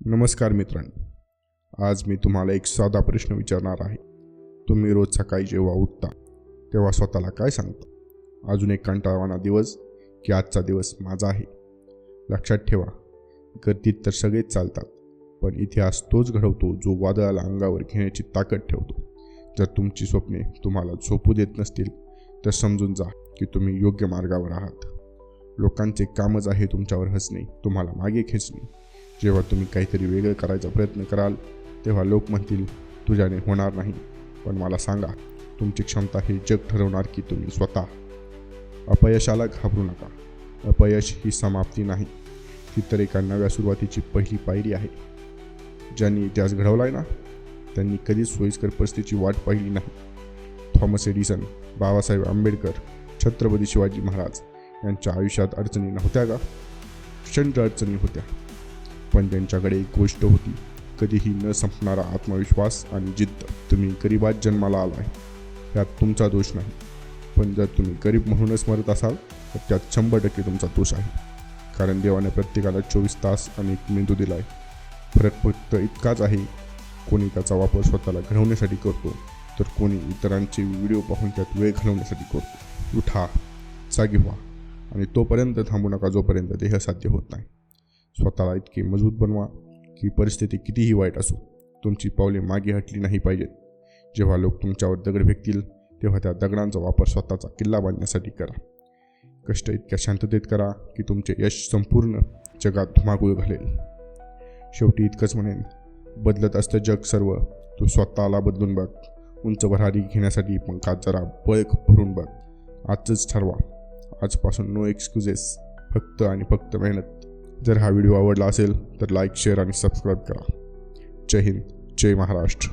नमस्कार मित्रांनो, आज मी तुम्हाला एक साधा प्रश्न विचारणार आहे. तुम्ही रोज सकाळी जेव्हा उठता तेव्हा स्वतःला काय सांगता? अजून एक कंटाळवाणा दिवस की आजचा दिवस माझा आहे? लक्षात ठेवा, गर्दीत तर सगळेच चालतात, पण इतिहास तोच घडवतो जो वादळाला अंगावर घेण्याची ताकद ठेवतो. जर तुमची स्वप्ने तुम्हाला झोपू देत नसतील तर समजून जा की तुम्ही योग्य मार्गावर आहात. लोकांचे कामच आहे तुमच्यावर हसणे, तुम्हाला मागे खेचणे. जेव्हा तुम्ही काहीतरी वेगळं करायचा प्रयत्न कराल तेव्हा लोक म्हणतील तुझ्याने होणार नाही. पण मला सांगा, तुमची क्षमता हे जग ठरवणार की तुम्ही स्वतः? अपयशाला घाबरू नका. अपयश ही समाप्ती नाही, ती तर एका नव्या सुरुवातीची पहिली पायरी आहे. ज्यांनी इतिहास घडवलाय ना, त्यांनी कधीच सोयीस्कर परिस्थितीची वाट पाहिली नाही. थॉमस एडिसन, बाबासाहेब आंबेडकर, छत्रपती शिवाजी महाराज यांच्या आयुष्यात अडचणी नव्हत्या का? प्रचंड अडचणी होत्या, पण त्यांच्याकडे एक गोष्ट होती, कधीही न संपणारा आत्मविश्वास आणि जिद्द. तुम्ही गरिबात जन्माला आलाय, त्यात तुमचा दोष नाही. पण जर तुम्ही गरीब म्हणूनच मरत असाल तर त्यात 100% तुमचा दोष आहे. कारण देवाने प्रत्येकाला 24 तास आणि एक मेंदू दिलाय. फरक फक्त इतकाच आहे, कोणी त्याचा वापर स्वतःला घडवण्यासाठी करतो, तर कोणी इतरांचे व्हिडिओ पाहून त्यात वेळ घालवण्यासाठी करतो. उठा, जागी व्हा आणि तोपर्यंत थांबू नका जोपर्यंत ध्येय साध्य होत नाही. स्वतःला इतके मजबूत बनवा की परिस्थिती कितीही वाईट असो, तुमची पावले मागे हटली नाही पाहिजेत. जेव्हा लोक तुमच्यावर दगड फेकतील तेव्हा त्या दगडांचा वापर स्वतःचा किल्ला बांधण्यासाठी करा. कष्ट इतक्या शांततेत करा की तुमचे यश संपूर्ण जगात धुमाकूळ घालेल. शेवटी इतकंच म्हणेन, बदलत असतं जग सर्व, तू स्वतःला बदलून बघ. उंच भरारी घेण्यासाठी पंखात जरा बळ भरून बघ. आजच ठरवा, आजपासून नो एक्सक्युजेस, फक्त आणि फक्त मेहनत. जर हा व्हिडिओ आवडला असेल तर लाईक, शेअर आणि सबस्क्राईब करा. जय हिंद, जय महाराष्ट्र.